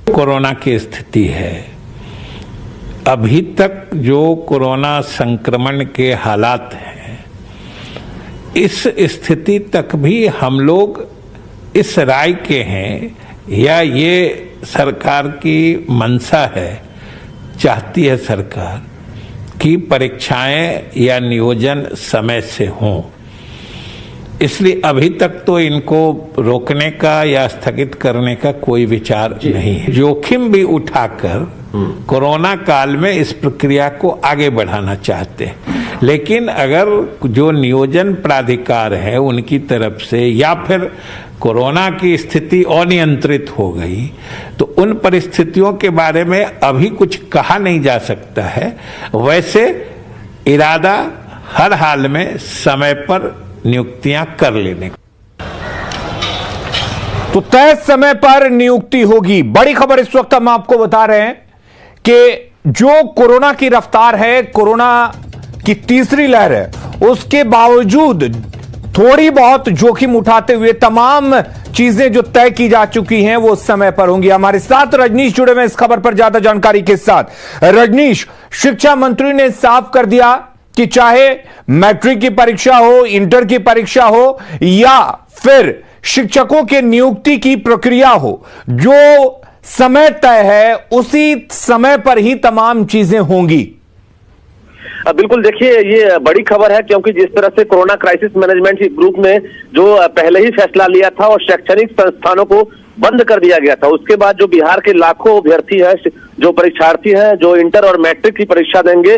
Corona की स्थिति है, अभी तक जो कोरोना संक्रमण के हालात हैं, इस स्थिति तक भी हम लोग इस राय के हैं या ये सरकार की मंशा है, चाहती है सरकार कि परीक्षाएं या नियोजन समय से हों। इसलिए अभी तक तो इनको रोकने का या स्थगित करने का कोई विचार नहीं है। जोखिम भी उठाकर कोरोना काल में इस प्रक्रिया को आगे बढ़ाना चाहते हैं, लेकिन अगर जो नियोजन प्राधिकार है उनकी तरफ से या फिर कोरोना की स्थिति अनियंत्रित हो गई तो उन परिस्थितियों के बारे में अभी कुछ कहा नहीं जा सकता है। वैसे इरादा हर हाल में समय पर नियुक्तियां कर लेने का। तो तय समय पर नियुक्ति होगी। बड़ी खबर इस वक्त हम आपको बता रहे हैं कि जो कोरोना की रफ्तार है, कोरोना की तीसरी लहर है, उसके बावजूद थोड़ी बहुत जोखिम उठाते हुए तमाम चीजें जो तय की जा चुकी हैं वो समय पर होंगी। हमारे साथ रजनीश जुड़े हुए इस खबर पर ज्यादा जानकारी के साथ। रजनीश, शिक्षा मंत्री ने साफ कर दिया कि चाहे मैट्रिक की परीक्षा हो, इंटर की परीक्षा हो या फिर शिक्षकों के नियुक्ति की प्रक्रिया हो, जो समय तय है उसी समय पर ही तमाम चीजें होंगी। बिल्कुल, देखिए ये बड़ी खबर है क्योंकि जिस तरह से कोरोना क्राइसिस मैनेजमेंट ग्रुप ने जो पहले ही फैसला लिया था और शैक्षणिक संस्थानों को बंद कर दिया गया था, उसके बाद जो बिहार के लाखों अभ्यर्थी हैं, जो परीक्षार्थी हैं, जो इंटर और मैट्रिक की परीक्षा देंगे,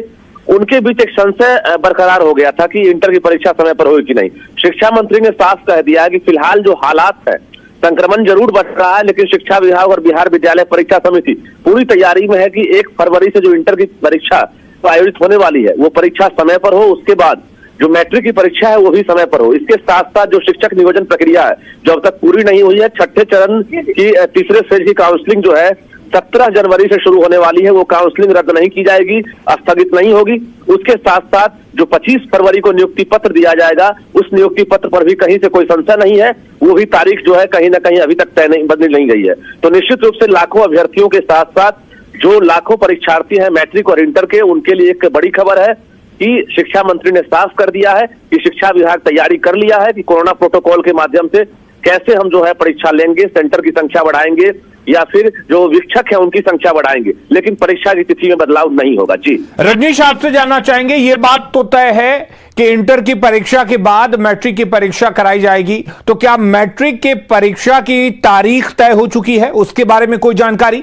उनके बीच एक संशय बरकरार हो गया था कि इंटर की परीक्षा समय पर होगी कि नहीं। शिक्षा मंत्री ने साफ कह दिया कि फिलहाल जो हालात है, संक्रमण जरूर बढ़ रहा है, लेकिन शिक्षा विभाग और बिहार विद्यालय परीक्षा समिति पूरी तैयारी में है कि 1 फरवरी से जो इंटर की परीक्षा आयोजित होने वाली है वो परीक्षा समय पर हो, उसके बाद जो मैट्रिक की परीक्षा है वो भी समय पर हो। इसके साथ साथ जो शिक्षक नियोजन प्रक्रिया है जो अब तक पूरी नहीं हुई है, छठे चरण की तीसरे फेज की काउंसलिंग जो है 17 जनवरी से शुरू होने वाली है, वो काउंसलिंग रद्द नहीं की जाएगी, स्थगित नहीं होगी। उसके साथ साथ जो 25 फरवरी को नियुक्ति पत्र दिया जाएगा, उस नियुक्ति पत्र पर भी कहीं से कोई संशय नहीं है, वो भी तारीख जो है कहीं ना कहीं अभी तक तय नहीं, बदली नहीं गई है। तो निश्चित रूप से लाखों अभ्यर्थियों के साथ साथ जो लाखों परीक्षार्थी हैं मैट्रिक और इंटर के, उनके लिए एक बड़ी खबर है कि शिक्षा मंत्री ने साफ कर दिया है कि शिक्षा विभाग तैयारी कर लिया है कि कोरोना प्रोटोकॉल के माध्यम से कैसे हम जो है परीक्षा लेंगे, सेंटर की संख्या बढ़ाएंगे या फिर जो शिक्षक है उनकी संख्या बढ़ाएंगे, लेकिन परीक्षा की तिथि में बदलाव नहीं होगा। जी रजनीश, आपसे जानना चाहेंगे, ये बात तो तय है कि इंटर की परीक्षा के बाद मैट्रिक की परीक्षा कराई जाएगी, तो क्या मैट्रिक के परीक्षा की तारीख तय हो चुकी है, उसके बारे में कोई जानकारी?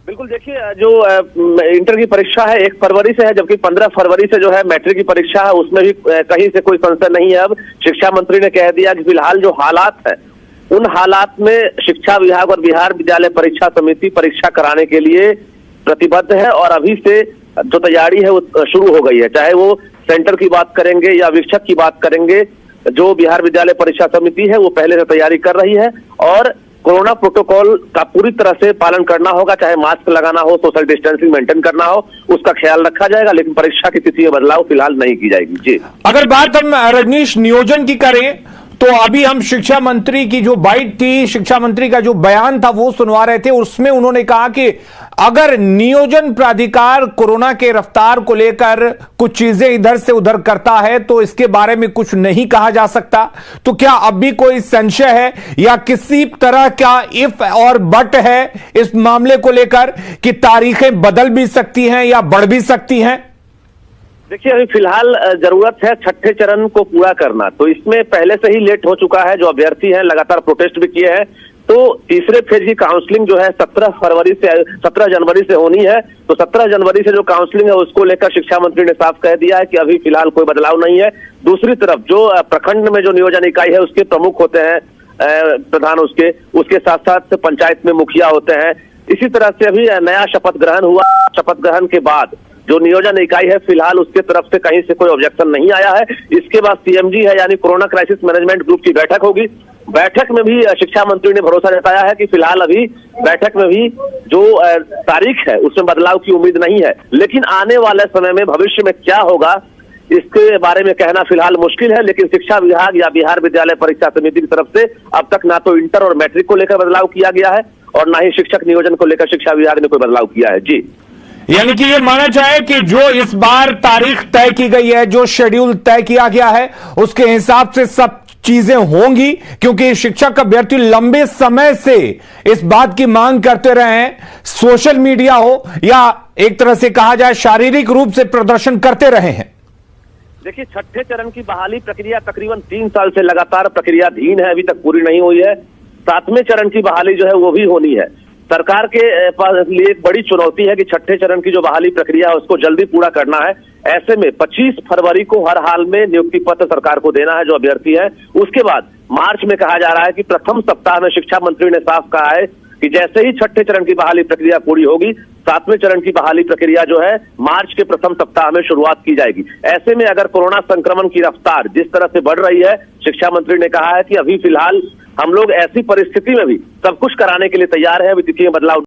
बिल्कुल, देखिए जो इंटर की परीक्षा है 1 फरवरी से है, जबकि 15 फरवरी से जो है मैट्रिक की परीक्षा है, उसमें भी कहीं से कोई संशय नहीं है। अब शिक्षा मंत्री ने कह दिया कि फिलहाल जो हालात है उन हालात में शिक्षा विभाग और बिहार विद्यालय परीक्षा समिति परीक्षा कराने के लिए प्रतिबद्ध है और अभी से जो तैयारी है वो शुरू हो गई है। चाहे वो सेंटर की बात करेंगे या शिक्षक की बात करेंगे, जो बिहार विद्यालय परीक्षा समिति है वो पहले से तैयारी कर रही है और कोरोना प्रोटोकॉल का पूरी तरह से पालन करना होगा, चाहे मास्क लगाना हो, सोशल डिस्टेंसिंग मेंटेन करना हो, उसका ख्याल रखा जाएगा, लेकिन परीक्षा की तिथि में बदलाव फिलहाल नहीं की जाएगी। जी, अगर बात हम रजनीश नियोजन की करें तो अभी हम शिक्षा मंत्री की जो बाइट थी, शिक्षा मंत्री का जो बयान था वो सुनवा रहे थे, उसमें उन्होंने कहा कि अगर नियोजन प्राधिकार कोरोना के रफ्तार को लेकर कुछ चीजें इधर से उधर करता है तो इसके बारे में कुछ नहीं कहा जा सकता। तो क्या अब भी कोई संशय है या किसी तरह का इफ और बट है इस मामले को लेकर कि तारीखें बदल भी सकती हैं या बढ़ भी सकती हैं? देखिए, अभी फिलहाल जरूरत है छठे चरण को पूरा करना, तो इसमें पहले से ही लेट हो चुका है। जो अभ्यर्थी हैं लगातार प्रोटेस्ट भी किए हैं, तो तीसरे फेज की काउंसलिंग जो है 17 जनवरी से होनी है। तो 17 जनवरी से जो काउंसलिंग है उसको लेकर शिक्षा मंत्री ने साफ कह दिया है कि अभी फिलहाल कोई बदलाव नहीं है। दूसरी तरफ जो प्रखंड में जो नियोजन इकाई है उसके प्रमुख होते हैं प्रधान, उसके साथ साथ पंचायत में मुखिया होते हैं। इसी तरह से अभी नया शपथ ग्रहण हुआ, शपथ ग्रहण के बाद जो नियोजन इकाई है फिलहाल उसके तरफ से कहीं से कोई ऑब्जेक्शन नहीं आया है। इसके बाद सीएमजी है यानी कोरोना क्राइसिस मैनेजमेंट ग्रुप की बैठक होगी। बैठक में भी शिक्षा मंत्री ने भरोसा जताया है कि फिलहाल अभी बैठक में भी जो तारीख है उसमें बदलाव की उम्मीद नहीं है, लेकिन आने वाले समय में भविष्य में क्या होगा इसके बारे में कहना फिलहाल मुश्किल है। लेकिन शिक्षा विभाग या बिहार विद्यालय परीक्षा समिति की तरफ से अब तक ना तो इंटर और मैट्रिक को लेकर बदलाव किया गया है और ना ही शिक्षक नियोजन को लेकर शिक्षा विभाग ने कोई बदलाव किया है। जी, यानी कि ये माना जाए कि जो इस बार तारीख तय की गई है, जो शेड्यूल तय किया गया है, उसके हिसाब से सब चीजें होंगी, क्योंकि शिक्षक अभ्यर्थी लंबे समय से इस बात की मांग करते रहे हैं, सोशल मीडिया हो या एक तरह से कहा जाए शारीरिक रूप से प्रदर्शन करते रहे हैं। देखिए, छठे चरण की बहाली प्रक्रिया तकरीबन 3 साल से लगातार प्रक्रियाधीन है, अभी तक पूरी नहीं हुई है। 7वें चरण की बहाली जो है वो भी होनी है। सरकार के लिए एक बड़ी चुनौती है कि छठे चरण की जो बहाली प्रक्रिया है उसको जल्दी पूरा करना है। ऐसे में 25 फरवरी को हर हाल में नियुक्ति पत्र सरकार को देना है जो अभ्यर्थी है। उसके बाद मार्च में कहा जा रहा है कि प्रथम सप्ताह में शिक्षा मंत्री ने साफ कहा है कि जैसे ही छठे चरण की बहाली प्रक्रिया पूरी होगी, 7वें चरण की बहाली प्रक्रिया जो है मार्च के प्रथम सप्ताह में शुरुआत की जाएगी। ऐसे में अगर कोरोना संक्रमण की रफ्तार जिस तरह से बढ़ रही है, शिक्षा मंत्री ने कहा है कि अभी फिलहाल हम लोग ऐसी परिस्थिति में भी सब कुछ कराने के लिए तैयार है, अभी तिथि में बदलाव